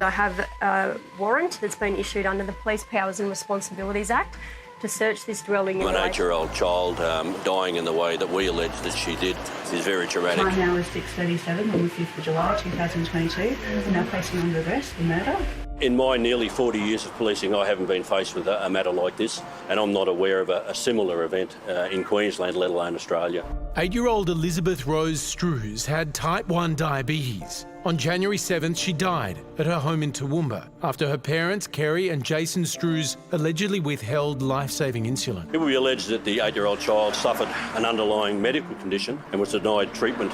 I have a warrant that's been issued under the Police Powers and Responsibilities Act to search this dwelling. An 8-year-old child dying in the way that we allege that she did is very traumatic. Time now is 6:37 on the 5th of July 2022. We're now placing under arrest for murder. In my nearly 40 years of policing, I haven't been faced with a matter like this, and I'm not aware of a similar event in Queensland, let alone Australia. 8-year-old Elizabeth Rose Strews had type 1 diabetes. On January 7th, she died at her home in Toowoomba after her parents, Kerry and Jason Strews, allegedly withheld life-saving insulin. It will be alleged that the 8-year-old child suffered an underlying medical condition and was denied treatment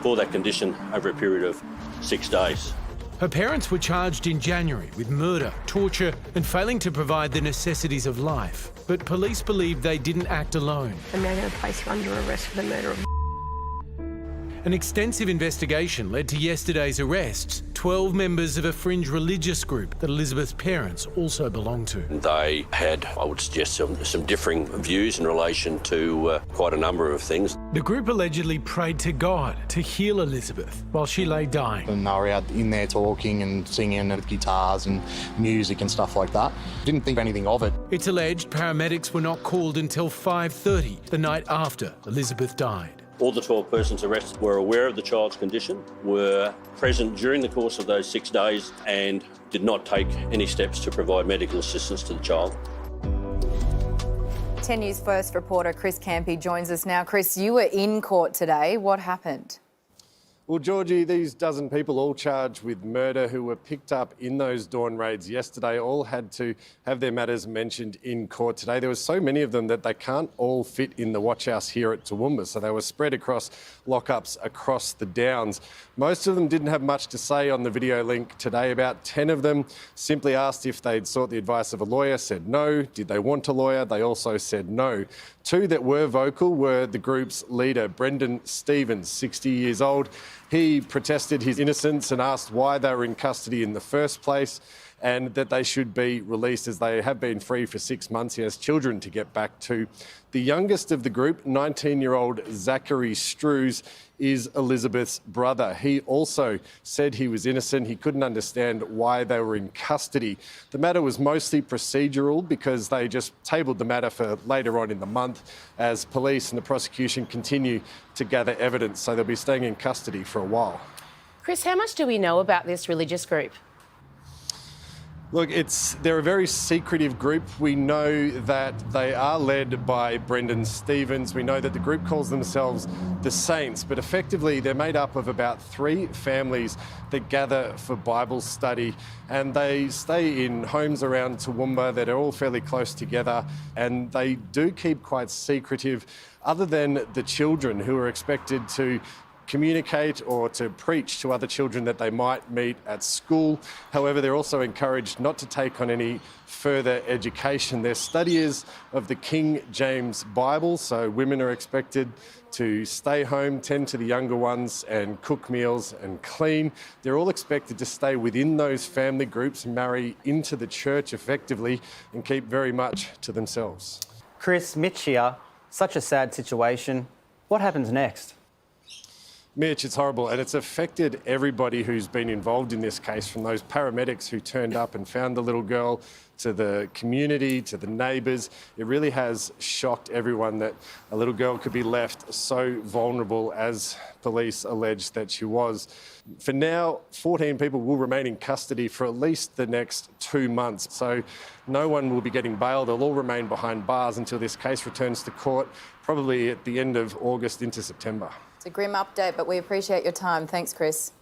for that condition over a period of 6 days. Her parents were charged in January with murder, torture and failing to provide the necessities of life. But police believe they didn't act alone. I'm now going to place you under arrest for the murder of... An extensive investigation led to yesterday's arrests. 12 members of a fringe religious group that Elizabeth's parents also belong to. They had, I would suggest, some differing views in relation to quite a number of things. The group allegedly prayed to God to heal Elizabeth while she lay dying. And they were out in there talking and singing with guitars and music and stuff like that. Didn't think anything of it. It's alleged paramedics were not called until 5:30 the night after Elizabeth died. All the 12 persons arrested were aware of the child's condition, were present during the course of those 6 days and did not take any steps to provide medical assistance to the child. 10 News First reporter Chris Campey joins us now. Chris, you were in court today. What happened? Well, Georgie, these dozen people all charged with murder who were picked up in those dawn raids yesterday all had to have their matters mentioned in court today. There were so many of them that they can't all fit in the watch house here at Toowoomba, so they were spread across lockups across the Downs. Most of them didn't have much to say on the video link today. About 10 of them simply asked if they'd sought the advice of a lawyer, said no. Did they want a lawyer? They also said no. Two that were vocal were the group's leader, Brendan Stevens, 60 years old. He protested his innocence and asked why they were in custody in the first place and that they should be released as they have been free for 6 months. He has children to get back to. The youngest of the group, 19-year-old Zachary Strews, is Elizabeth's brother. He also said he was innocent. He couldn't understand why they were in custody. The matter was mostly procedural because they just tabled the matter for later on in the month as police and the prosecution continue to gather evidence. So they'll be staying in custody for a while. Chris, how much do we know about this religious group? Look, they're a very secretive group. We know that they are led by Brendan Stevens. We know that the group calls themselves the Saints, but effectively they're made up of about 3 families that gather for Bible study, and they stay in homes around Toowoomba that are all fairly close together, and they do keep quite secretive, other than the children who are expected to communicate or to preach to other children that they might meet at school. However, they're also encouraged not to take on any further education. They're studiers of the King James Bible, so women are expected to stay home, tend to the younger ones and cook meals and clean. They're all expected to stay within those family groups, marry into the church effectively and keep very much to themselves. Chris, Mitch here, such a sad situation. What happens next? Mitch, it's horrible, and it's affected everybody who's been involved in this case, from those paramedics who turned up and found the little girl, to the community, to the neighbours. It really has shocked everyone that a little girl could be left so vulnerable, as police alleged that she was. For now, 14 people will remain in custody for at least the next 2 months, so no one will be getting bail. They'll all remain behind bars until this case returns to court, probably at the end of August into September. It's a grim update, but we appreciate your time. Thanks, Chris.